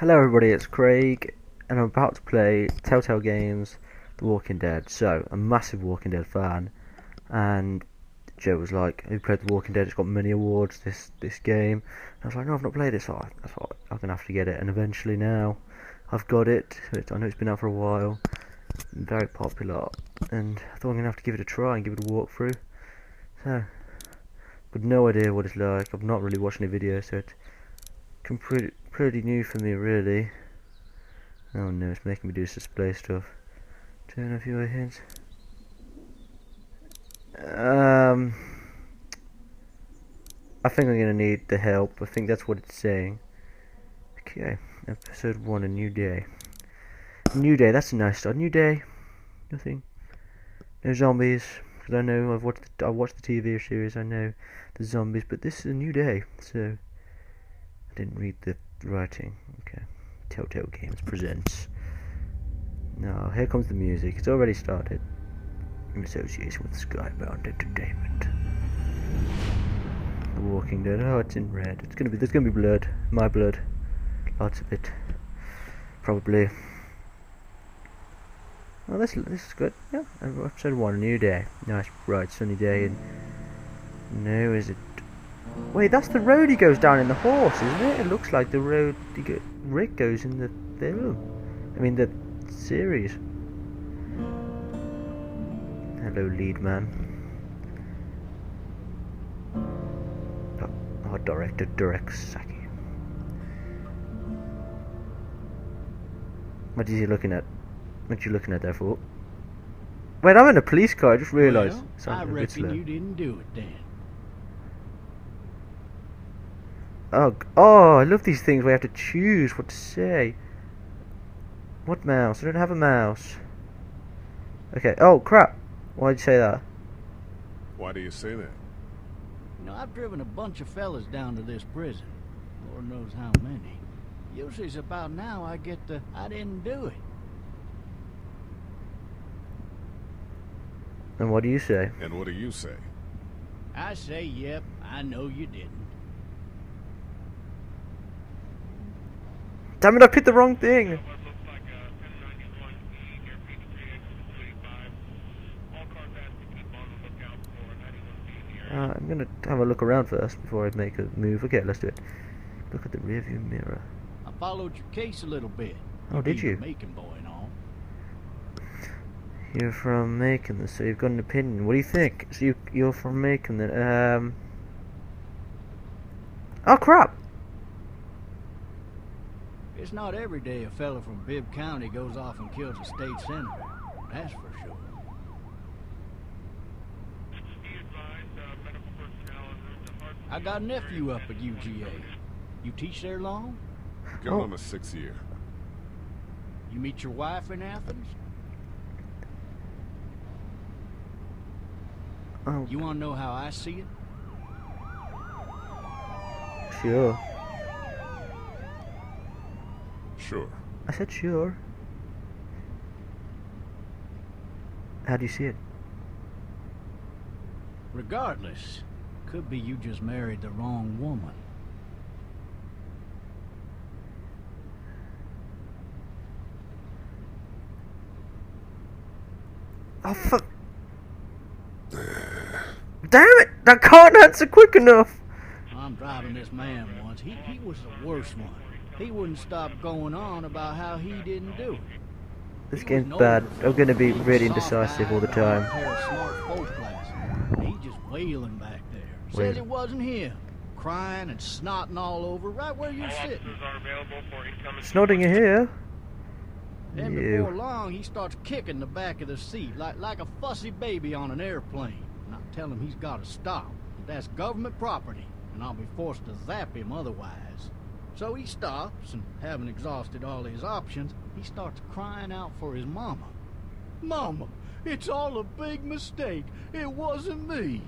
Hello everybody, it's Craig, and I'm about to play Telltale Games The Walking Dead. So, I'm a massive Walking Dead fan, and Joe was like, have you played The Walking Dead? It's got many awards, this game. And I was like, no, I've not played it, so I thought I'm going to have to get it, and eventually now, I've got it. I know it's been out for a while, very popular, and I thought I'm going to have to give it a try and give it a walkthrough. So, got no idea what it's like. I've not really watched any videos, so it's pretty new for me, really. Oh no, it's making me do display stuff. Turn off your hints. I think I'm gonna need the help. I think that's what it's saying. Okay, episode 1, a new day. New day, that's a nice start. New day. Nothing. No zombies. Because I know I watched the TV series, I know the zombies, but this is a new day, so I didn't read the writing. Okay. Telltale Games presents. Now, here comes the music. It's already started. In association with Skybound Entertainment. The Walking Dead. Oh, it's in red. There's gonna be blood. My blood. Lots of it. Probably. Oh, this is good. Yeah. Episode 1, a new day. Nice, bright, sunny day. And no, is it? Wait, that's the road he goes down in the horse, isn't it? It looks like the road Rick goes in the film. I mean, the series. Hello, lead man. Our director directs Saki. What is he looking at? What you looking at there for? Wait, I'm in a police car. I just realised. Well, I reckon you didn't do it then. Oh, I love these things where you have to choose what to say. What mouse? I don't have a mouse. Okay. Oh, crap. Why'd you say that? Why do you say that? You know, I've driven a bunch of fellas down to this prison. Lord knows how many. Usually it's about now I get the, I didn't do it. And what do you say? And what do you say? I say, yep, I know you didn't. Damn it, I picked the wrong thing! I'm gonna have a look around first before I make a move. Okay, let's do it. Look at the rearview mirror. I followed your case a little bit. Oh, did you? Macon boy and all. You're from Macon, so you've got an opinion. What do you think? So you're from Macon then? Oh crap! It's not every day a fella from Bibb County goes off and kills a state senator. That's for sure. I got a nephew up at UGA. You teach there long? Going on the 6th year. You meet your wife in Athens? Oh, You want to know how I see it? sure. Sure. I said sure. How do you see it? Regardless, could be you just married the wrong woman. Oh fuck! Damn it! I can't answer quick enough! I'm driving this man once. He was the worst one. He wouldn't stop going on about how he didn't do it. This He game's was bad. no I'm gonna be big really soft indecisive guy all the with a hard time. pair of smart folk glasses. He just wailing back there. Says Wailing. it wasn't him. Crying and snotting all over right where you're sitting. Snotting you here? Then You. before long, he starts kicking the back of the seat like a fussy baby on an airplane. And I tell him he's got to stop. That's government property, and I'll be forced to zap him otherwise. So he stops, and having exhausted all his options, he starts crying out for his mama. Mama, it's all a big mistake. It wasn't me.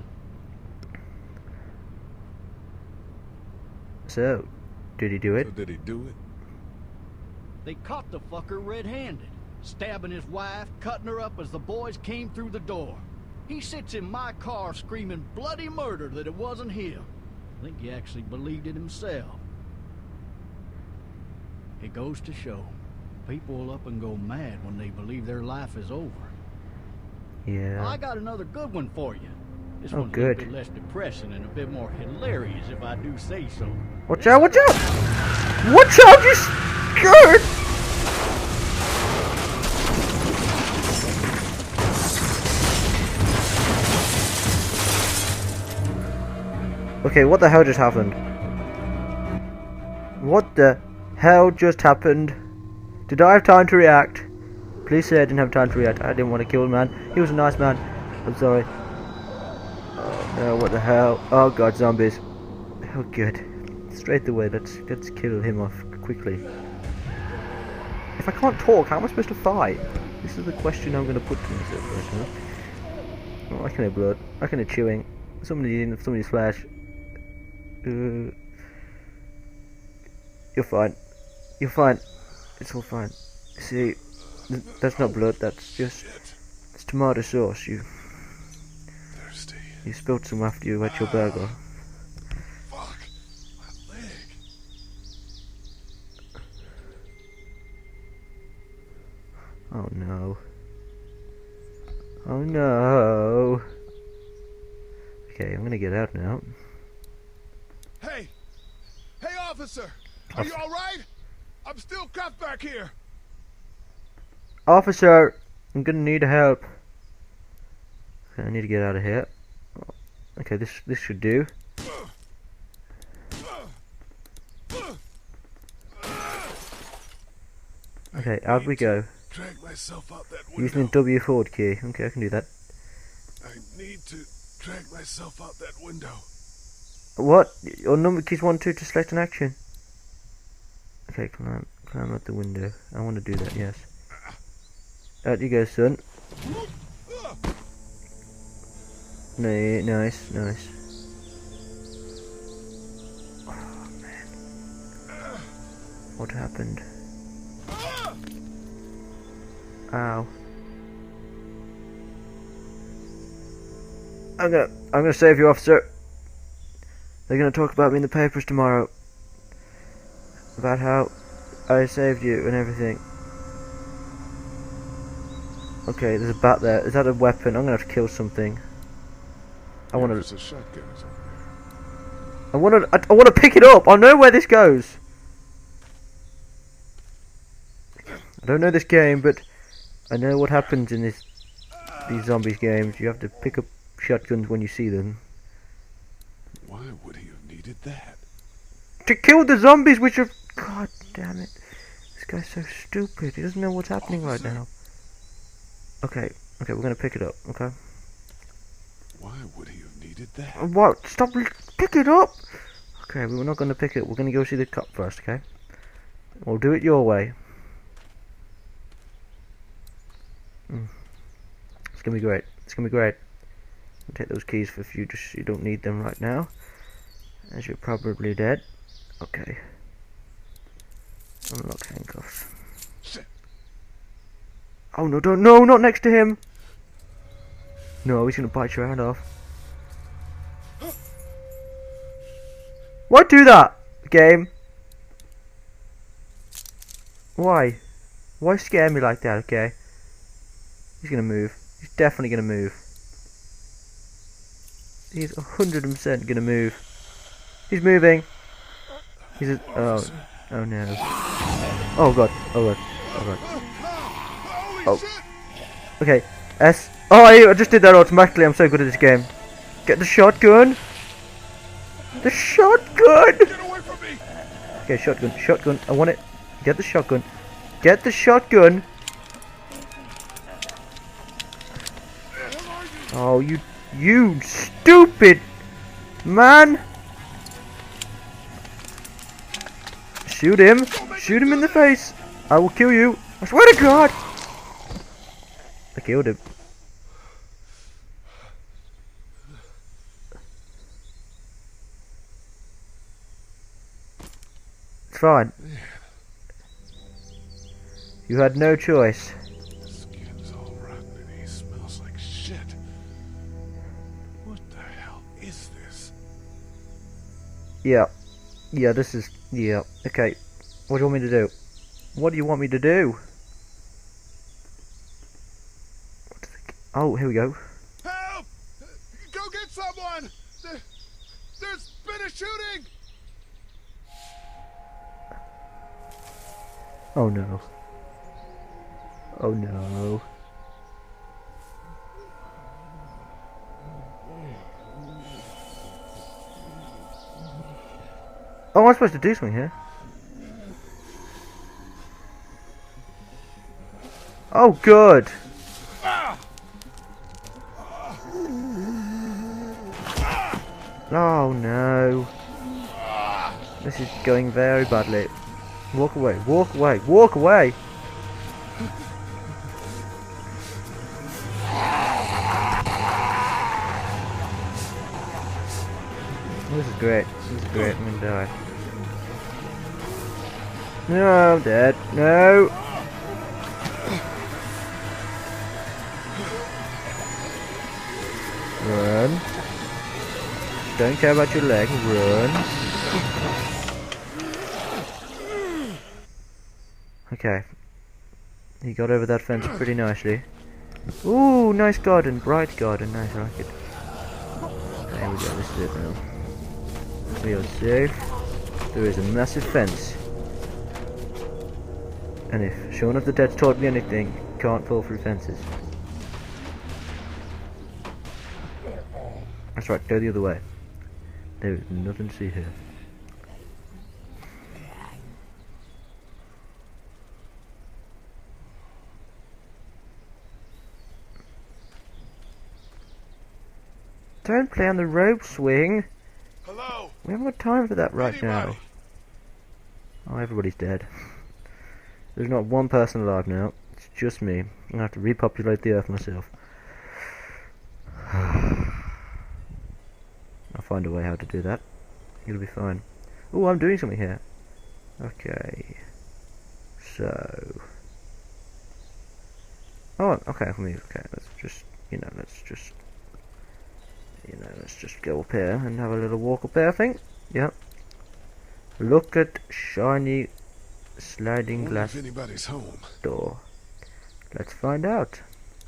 So, did he do it? So did he do it? They caught the fucker red-handed, stabbing his wife, cutting her up as the boys came through the door. He sits in my car screaming bloody murder that it wasn't him. I think he actually believed it himself. It goes to show, people will up and go mad when they believe their life is over. Yeah. I got another good one for you. This Oh, one's good. a little bit less depressing and a bit more hilarious, if I do say so. Watch out! Watch out! Watch out! You scared! Okay, what the hell just happened? What the hell just happened? Did I have time to react? Please say I didn't have time to react. I didn't want to kill the man. He was a nice man. I'm sorry. Oh no, what the hell? Oh god, zombies. Oh good. Straight away, let's kill him off quickly. If I can't talk, how am I supposed to fight? This is the question I'm going to put to myself right now. Oh, I can hear blood. I can hear chewing. Somebody eating somebody's flesh. You're fine. You're fine. It's all fine. See, that's not blood. That's just it's tomato sauce. Thirsty. You spilled some after you ate your burger. Fuck. My leg. Oh no. Oh no. Okay, I'm gonna get out now. Hey! Hey, officer! Are you alright? I'm still cuffed back here! Officer, I'm gonna need help. Okay, I need to get out of here. Okay, this should do. Okay, out we go. Drag myself out that window. Using the W forward key. Okay, I can do that. I need to drag myself out that window. What? Your number keys 1, 2 to select an action. Okay, climb out the window. I want to do that, yes. Out you go, son. No, nice. Oh, man. What happened? Ow. I'm gonna save you, officer. They're gonna talk about me in the papers tomorrow. About how I saved you and everything. Okay, there's a bat there. Is that a weapon? I'm gonna have to kill something. I wanna. There's a shotgun over there. I wanna pick it up. I know where this goes. I don't know this game, but I know what happens in these zombies games. You have to pick up shotguns when you see them. Why would he have needed that? To kill the zombies, which are... God damn it. This guy's so stupid. He doesn't know what's happening right now. Okay, we're gonna pick it up, okay? Why would he have needed that? What? Stop! Pick it up! Okay, we're not gonna pick it. We're gonna go see the cop first, okay? We'll do it your way. It's gonna be great. It's gonna be great. I'll take those keys for you, just you don't need them right now, as you're probably dead. Okay. Unlock handcuffs. Shit. Oh no! Don't no! Not next to him. No, he's gonna bite your hand off. Why do that, game? Why? Why scare me like that? Okay. He's gonna move. He's definitely gonna move. He's 100% gonna move. He's moving. He's a, oh no. Oh god. Oh god. Oh god. Oh. Okay. S. Oh, I just did that automatically. I'm so good at this game. Get the shotgun. The shotgun. Get away from me! Okay, shotgun. I want it. Get the shotgun. Get the shotgun. Oh, you stupid man! Shoot him! Shoot him in the face! I will kill you! I swear to God! I killed him. It's fine. You had no choice. Skin's all rotten and he smells like shit. What the hell is this? Yeah. Yeah, this is... Yeah. Okay. What do you want me to do? What do you want me to do? Oh, here we go. Help! Go get someone! There's been a shooting! Oh no. Oh no. Oh, I'm supposed to do something here. Oh, good. Oh no. This is going very badly. Walk away, walk away, walk away! This is great. This is great. I'm gonna die. No, I'm dead. No! Run. Don't care about your leg. Run. Okay. He got over that fence pretty nicely. Ooh, nice garden. Bright garden. Nice, I like it. There we go. This is it now. We are safe. There is a massive fence. And if Shaun of the Dead's taught me anything, can't fall through fences. That's right, go the other way. There is nothing to see here. Don't play on the rope swing. Hello? We haven't got time for that right now. Anybody? Oh, everybody's dead. There's not one person alive now. It's just me. I'm gonna have to repopulate the earth myself. I'll find a way how to do that. It'll be fine. Oh, I'm doing something here. Okay. So. Oh, okay, I can move. Okay, let's just, let's just go up here and have a little walk up there, I think. Yep. Look at shiny sliding Wonder glass if anybody's home. door. Let's find out.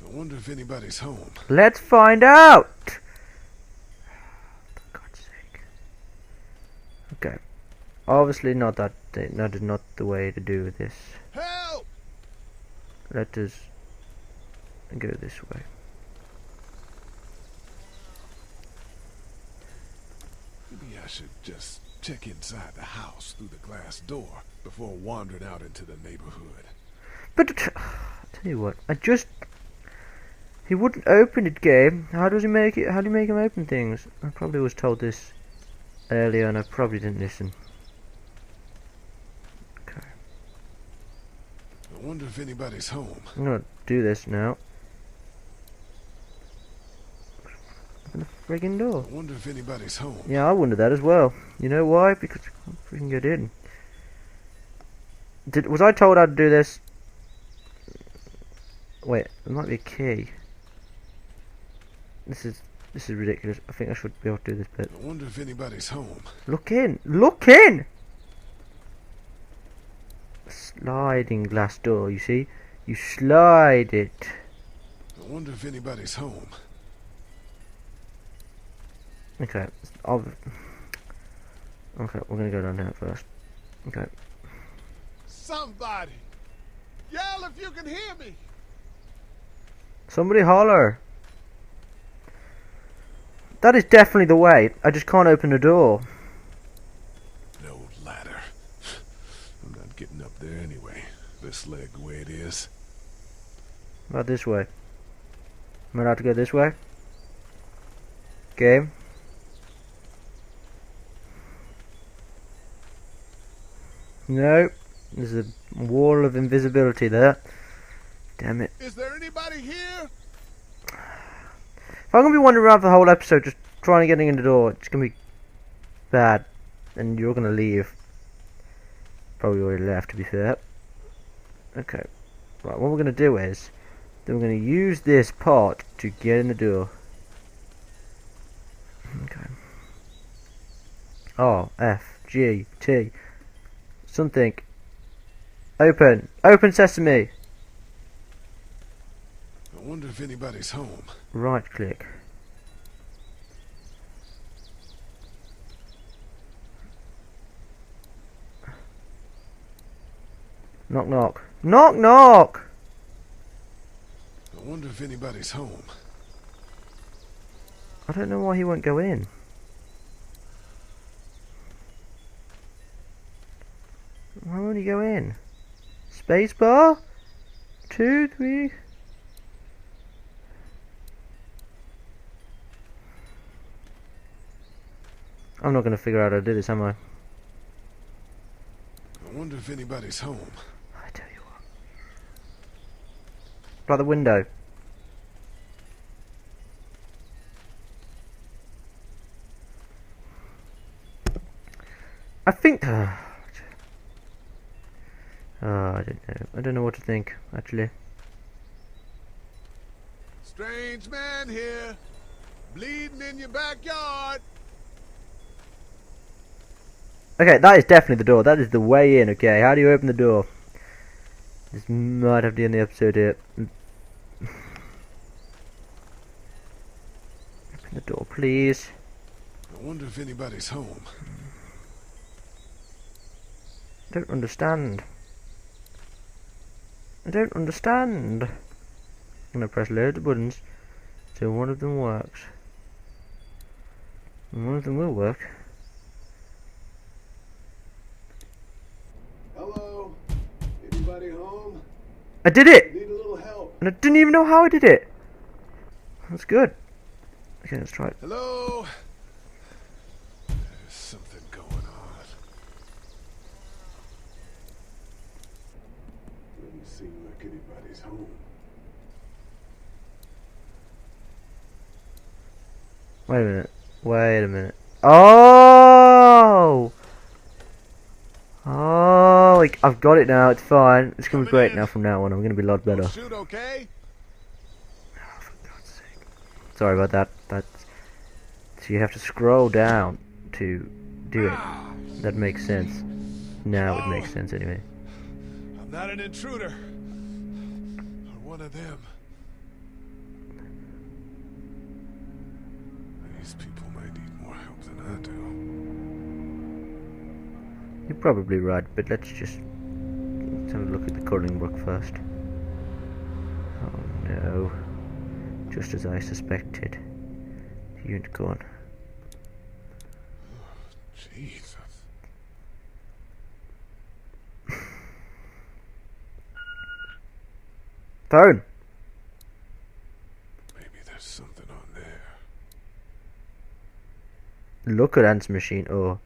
I wonder if anybody's home. Let's find out! For God's sake. Okay. Obviously not that is not the way to do this. Help! Let us go this way. Maybe I should just check inside the house through the glass door before wandering out into the neighborhood. But tell you what, he wouldn't open it, game. How do you make him open things? I probably was told this earlier and I probably didn't listen. Okay. I wonder if anybody's home. I'm gonna do this now. Open the friggin' door. I wonder if anybody's home. Yeah, I wonder that as well. You know why? Because I can't freaking get in. Was I told how to do this? Wait, there might be a key. This is ridiculous. I think I should be able to do this bit. I wonder if anybody's home. Look in! Look in! Sliding glass door, you see? You slide it. I wonder if anybody's home. Okay, okay, we're gonna go down there first. Okay. Somebody! Yell if you can hear me! Somebody holler! That is definitely the way. I just can't open the door. No ladder. I'm not getting up there anyway. This leg the way it is. How about this way? Am I allowed to go this way? Game. No. There's a wall of invisibility there. Damn it. Is there anybody here? If I'm going to be wandering around for the whole episode just trying to get in the door, it's going to be bad. And you're going to leave. Probably already left, to be fair. Okay. Right, what we're going to do is, then we're going to use this part to get in the door. Okay. R, F, G, T. Something. Open. Open sesame. I wonder if anybody's home. Right click. Knock knock. Knock knock! I wonder if anybody's home. I don't know why he won't go in. Why won't he go in? Spacebar? 2, 3. I'm not going to figure out how to do this, am I? I wonder if anybody's home. I tell you what. By the window. I think. I don't know. I don't know what to think, actually. Strange man here. Bleeding in your backyard. Okay, that is definitely the door. That is the way in, okay. How do you open the door? This might have to end the episode here. Open the door, please. I wonder if anybody's home. I don't understand. I don't understand. I'm gonna press loads of buttons till one of them works. And one of them will work. Hello? Anybody home? I did it! Need a little help. And I didn't even know how I did it! That's good. Okay, let's try it. Hello? There's something going on. Doesn't seem like anybody's home. Wait a minute. Wait a minute. Oh! Oh, like, I've got it now. It's fine. It's gonna be great now from now on. I'm gonna be a lot better. Don't shoot, okay? Oh, for God's sake. Sorry about that. That's... So you have to scroll down to do it. That makes sense. Now it makes sense anyway. I'm not an intruder. Or one of them. These people may need more help than I do. You're probably right, but let's have a look at the colouring book first. Oh no. Just as I suspected. The unicorn. Jesus. Phone! Maybe there's something on there. Look at answer machine or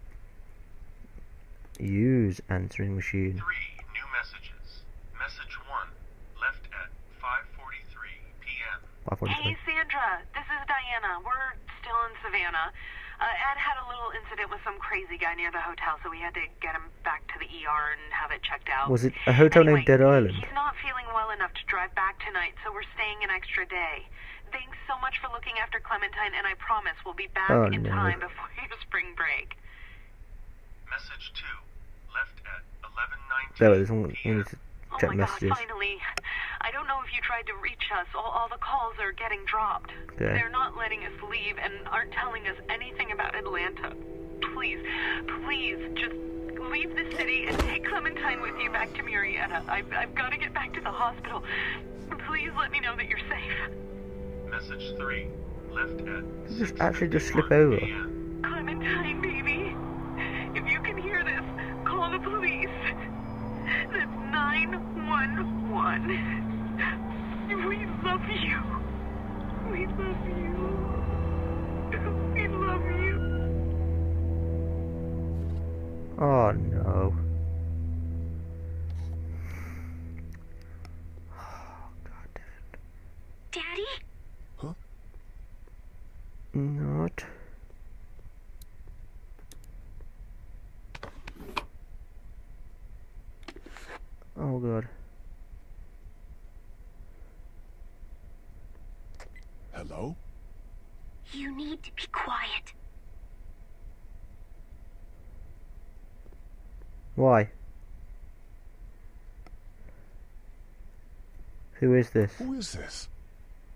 use answering machine. 3 new messages. Message 1, left at 5:43 p.m. 5:43. Hey, Sandra. This is Diana. We're still in Savannah. Ed had a little incident with some crazy guy near the hotel, so we had to get him back to the ER and have it checked out. Was it a hotel named Dead Island? He's not feeling well enough to drive back tonight, so we're staying an extra day. Thanks so much for looking after Clementine, and I promise we'll be back in time before your spring break. Message 2, left at 11:19 There, there's one. We p.m. need to Oh check my messages. God, finally. I don't know if you tried to reach us. All the calls are getting dropped. Okay. They're not letting us leave and aren't telling us anything about Atlanta. Please, please, just leave the city and take Clementine with you back to Murrieta. I've got to get back to the hospital. Please let me know that you're safe. Message 3, left at Just actually just slip 6:51 over. p.m. Clementine, baby. If you can hear this, call the police. That's 911. We love you. We love you. We love you. Oh no. Oh, God damn it. Daddy? Not. Oh God. Hello? You need to be quiet. Why? Who is this? Who is this?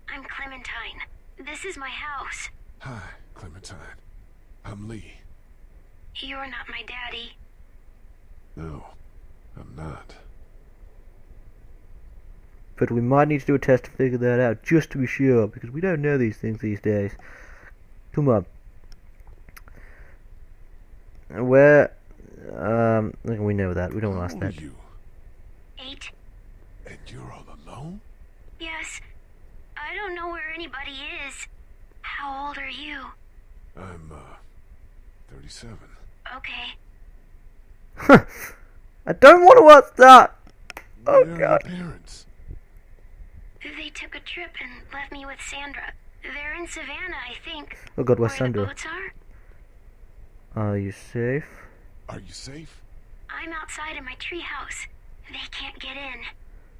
I'm Clementine. This is my house. Hi, Clementine. I'm Lee. You're not my daddy. No, I'm not. But we might need to do a test to figure that out, just to be sure, because we don't know these things these days. Come on. Where? We know that. We don't want to ask How old that. are you? 8. And you're all alone? Yes. I don't know where anybody is. How old are you? I'm, 37. Okay. I don't want to watch that! Oh, Where are God. your parents? They took a trip and left me with Sandra. They're in Savannah, I think. Oh, God, where's Where Sandra? the boats are? Are you safe? Are you safe? I'm outside in my treehouse. They can't get in.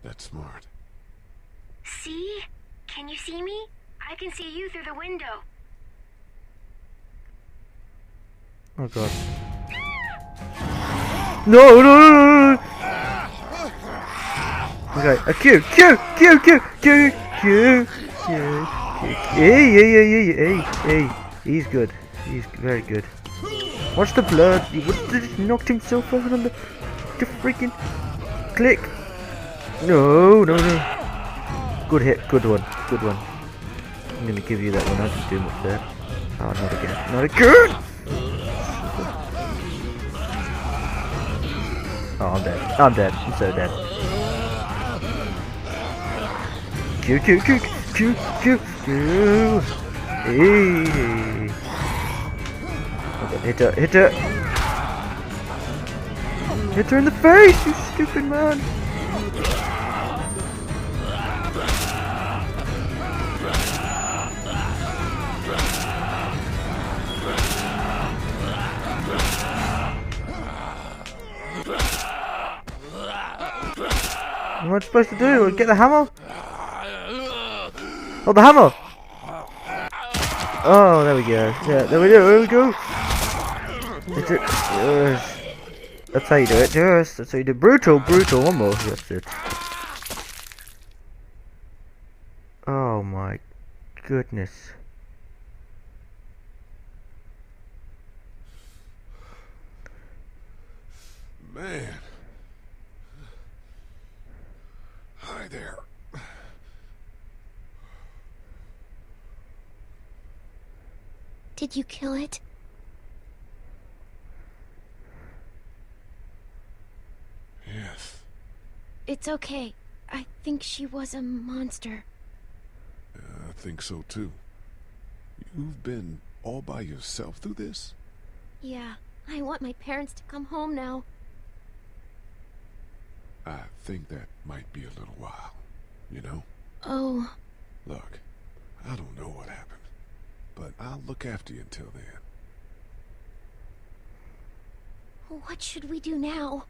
That's smart. See? Can you see me? I can see you through the window. Oh, God. No, no, no, no! Okay, Q. Hey. He's good. He's very good. Watch the blood. He just knocked himself over on the freaking click. No. Good hit. Good one. I'm gonna give you that one. I didn't do much there. Oh, not again. Oh, I'm dead. I'm so dead. Q. Hey. Okay, hit her. Hit her in the face, you stupid man. What am I supposed to do? Get the hammer? Oh, the hammer! Oh, there we go. Yeah, there we go. That's how you do it. Yes, that's how you do it. Brutal. One more. That's it. Oh my goodness. Man. Hi there. Did you kill it? Yes. It's okay. I think she was a monster. I think so too. You've been all by yourself through this? Yeah, I want my parents to come home now. I think that might be a little while, you know? Oh. Look, I don't know what happened, but I'll look after you until then. What should we do now?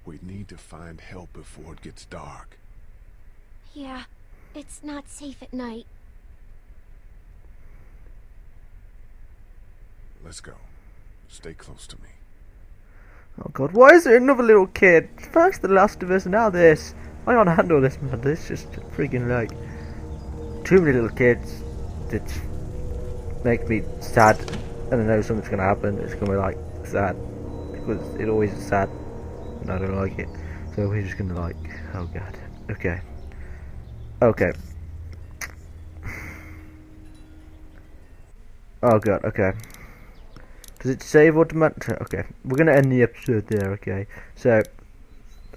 We need to find help before it gets dark. Yeah, it's not safe at night. Let's go. Stay close to me. Oh God, why is there another little kid? First the Last of Us, now this. I can't handle this, man. This is just freaking like too many little kids. That make me sad, and I know something's gonna happen. It's gonna be like sad because it always is sad, and I don't like it. So we're just gonna like, oh God. Okay. Oh God. Okay. Does it save automatically? Okay, we're gonna end the episode there. Okay, so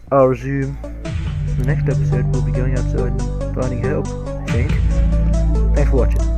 I'll resume. The next episode we'll be going outside and finding help, I think. Thanks for watching.